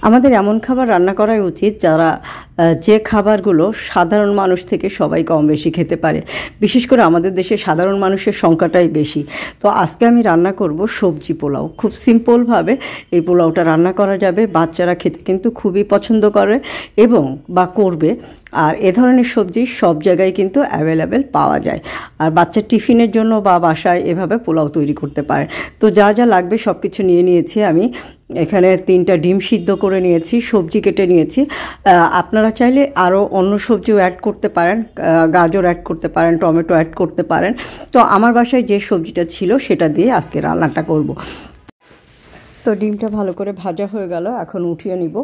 আমাদের এমন খাবার রান্না করাই উচিত যারা যে খাবারগুলো সাধারণ মানুষ থেকে সবাই কম বেশি খেতে পারে। বিশেষ করে আমাদের দেশে সাধারণ মানুষের সংখ্যাটাই বেশি। তো আজকে আমি রান্না করব সবজি পোলাও। খুব সিম্পলভাবে এই পোলাওটা রান্না করা যাবে। বাচ্চারা খেতে কিন্তু খুবই পছন্দ করে এবং বা করবে। আর এ ধরনের সবজি সব জায়গায় কিন্তু অ্যাভেলেবেল পাওয়া যায়। আর বাচ্চার টিফিনের জন্য বা বাসায় এভাবে পোলাও তৈরি করতে পারেন। তো যা যা লাগবে সব কিছু নিয়ে নিয়েছি আমি। এখানে 3টা ডিম সিদ্ধ করে নিয়েছি, সবজি কেটে নিয়েছি। আপনারা চাইলে আরও অন্য সবজিও অ্যাড করতে পারেন, গাজর অ্যাড করতে পারেন, টমেটো অ্যাড করতে পারেন। তো আমার বাসায় যে সবজিটা ছিল সেটা দিয়ে আজকে রান্নাটা করব। তো ডিমটা ভালো করে ভাজা হয়ে গেল, এখন উঠিয়ে নিব।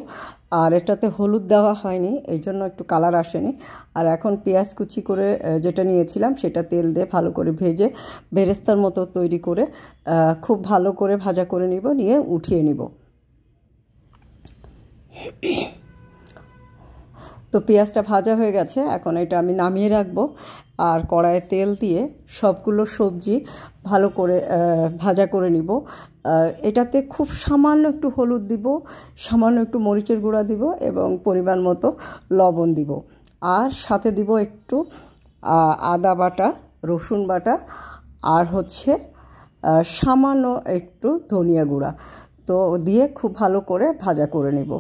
আর এটাতে হলুদ দেওয়া হয়নি, এই জন্য একটু কালার আসেনি। আর এখন পেঁয়াজ কুচি করে যেটা নিয়েছিলাম সেটা তেল দিয়ে ভালো করে ভেজে বেরেস্তার মতো তৈরি করে খুব ভালো করে ভাজা করে নিব, নিয়ে উঠিয়ে নিব। তো পেঁয়াজটা ভাজা হয়ে গেছে, এখন এটা আমি নামিয়ে রাখবো। আর কড়াইয়ে তেল দিয়ে সবগুলো সবজি ভালো করে ভাজা করে নিব। এটাতে খুব সামান্য একটু হলুদ দিব, সামান্য একটু মরিচের গুঁড়া দিব এবং পরিমাণ মতো লবণ দিব। আর সাথে দিব একটু আদা বাটা, রসুন বাটা, আর হচ্ছে সামান্য একটু ধনিয়া গুঁড়া। তো দিয়ে খুব ভালো করে ভাজা করে নেব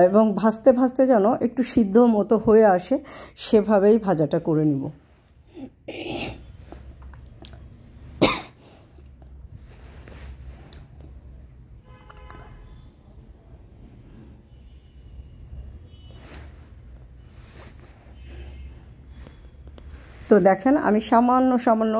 এবং ভাজতে ভাজতে যেন একটু সিদ্ধ মতো হয়ে আসে সেভাবেই ভাজাটা করে নিব। তো দেখেন আমি সামান্য সামান্য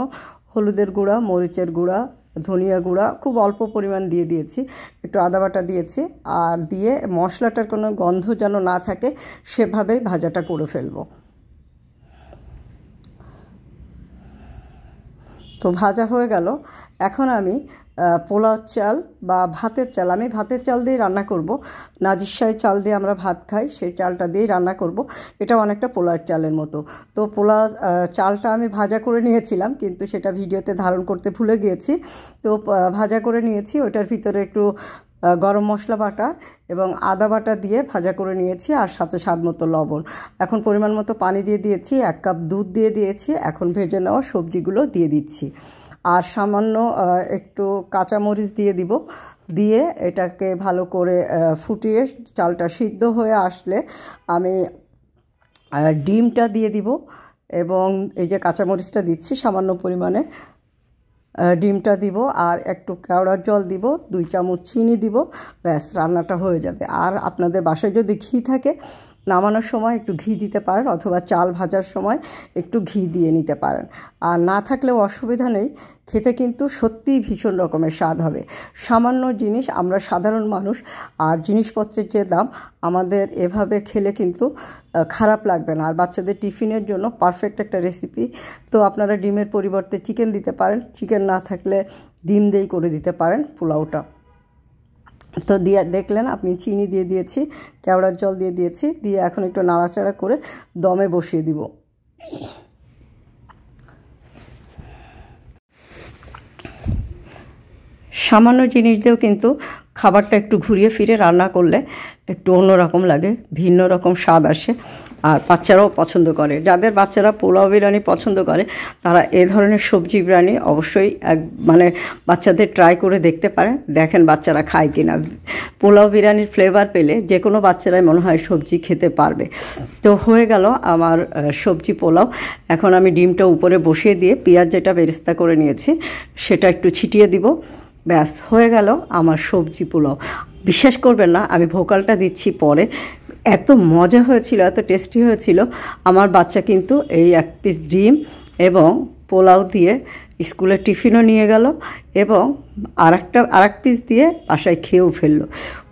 হলুদের গুঁড়া, মরিচের গুঁড়া, ধনিয়া গুঁড়া খুব অল্প পরিমাণ দিয়ে দিয়েছি, একটু আদা বাটা দিয়েছি। আর দিয়ে মশলাটার কোনো গন্ধ যেন না থাকে সেভাবেই ভাজাটা করে ফেলব। তো ভাজা হয়ে গেল। এখন আমি পোলাও চাল বা ভাতের চাল, আমি ভাতের চাল দিয়ে রান্না করব। নাজিরশাহী চাল দিয়ে আমরা ভাত খাই, সেই চালটা দিয়েই রান্না করব। এটা অনেকটা পোলাওর চালের মতো। তো পোলাও চালটা আমি ভাজা করে নিয়েছিলাম, কিন্তু সেটা ভিডিওতে ধারণ করতে ভুলে গিয়েছি। তো ভাজা করে নিয়েছি, ওইটার ভিতরে একটু গরম মশলা বাটা এবং আদা বাটা দিয়ে ভাজা করে নিয়েছি, আর সাথে স্বাদ মতো লবণ। এখন পরিমাণ মতো পানি দিয়ে দিয়েছি, 1 কাপ দুধ দিয়ে দিয়েছি। এখন ভেজে নেওয়া সবজিগুলো দিয়ে দিচ্ছি, আর সামান্য একটু কাঁচামরিচ দিয়ে দিব। দিয়ে এটাকে ভালো করে ফুটিয়ে চালটা সিদ্ধ হয়ে আসলে আমি ডিমটা দিয়ে দিব এবং এই যে কাঁচামরিচটা দিচ্ছি সামান্য পরিমাণে, ডিমটা দিব আর একটু কেওড়ার জল দিব, 2 চামচ চিনি দিব। ব্যাস, রান্নাটা হয়ে যাবে। আর আপনাদের বাসায় যদি ঘি থাকে, নামানোর সময় একটু ঘি দিতে পারেন, অথবা চাল ভাজার সময় একটু ঘি দিয়ে নিতে পারেন। আর না থাকলেও অসুবিধা নেই, খেতে কিন্তু সত্যিই ভীষণ রকমের স্বাদ হবে। সামান্য জিনিস, আমরা সাধারণ মানুষ, আর জিনিসপত্রের যে দাম, আমাদের এভাবে খেলে কিন্তু খারাপ লাগবে না। আর বাচ্চাদের টিফিনের জন্য পারফেক্ট একটা রেসিপি। তো আপনারা ডিমের পরিবর্তে চিকেন দিতে পারেন, চিকেন না থাকলে ডিম দিয়েই করে দিতে পারেন পোলাওটা। তো দিয়ে দেখলেন আপনি চিনি দিয়ে দিয়েছি, কেওড়ার জল দিয়ে দিয়েছি, দিয়ে এখন একটু নাড়াচাড়া করে দমে বসিয়ে দিব। সামান্য জিনিস দিয়েও কিন্তু খাবারটা একটু ঘুরিয়ে ফিরে রান্না করলে একটু অন্যরকম লাগে, ভিন্ন রকম স্বাদ আসে, আর বাচ্চারাও পছন্দ করে। যাদের বাচ্চারা পোলাও বিরিয়ানি পছন্দ করে তারা এ ধরনের সবজি বিরিয়ানি অবশ্যই বাচ্চাদের ট্রাই করে দেখতে পারেন, দেখেন বাচ্চারা খায় কিনা। পোলাও বিরিয়ানির ফ্লেভার পেলে যে কোনো বাচ্চারাই মনে হয় সবজি খেতে পারবে। তো হয়ে গেল আমার সবজি পোলাও। এখন আমি ডিমটা উপরে বসিয়ে দিয়ে পেঁয়াজ যেটা বেরেস্তা করে নিয়েছি সেটা একটু ছিটিয়ে দিব। ব্যাস, হয়ে গেল আমার সবজি পোলাও। বিশ্বাস করবেন না, আমি ভোকালটা দিচ্ছি পরে। এত মজা হয়েছিল, এত টেস্টি হয়েছিল। আমার বাচ্চা কিন্তু এই 1 পিস ডিম এবং পোলাও দিয়ে স্কুলে টিফিনও নিয়ে গেল এবং আরেক পিস দিয়ে বাসায় খেয়েও ফেললো।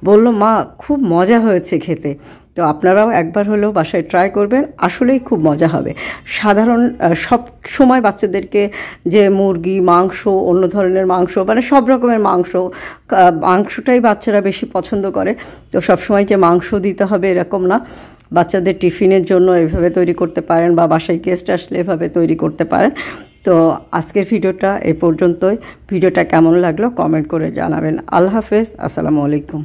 বলল, মা খুব মজা হয়েছে খেতে। তো আপনারাও একবার হলেও বাসায় ট্রাই করবেন, আসলেই খুব মজা হবে। সাধারণ সব সময় বাচ্চাদেরকে যে মুরগি, মাংস, অন্য ধরনের মাংস, সব রকমের মাংসটাই বাচ্চারা বেশি পছন্দ করে। তো সবসময় যে মাংস দিতে হবে এরকম না, বাচ্চাদের টিফিনের জন্য এভাবে তৈরি করতে পারেন, বা বাসায় গেস্ট আসলে এভাবে তৈরি করতে পারেন। তো আজকের ভিডিওটা এই পর্যন্তই। ভিডিওটা কেমন লাগলো কমেন্ট করে জানাবেন। আল্লাহ হাফেজ, আসসালামু আলাইকুম।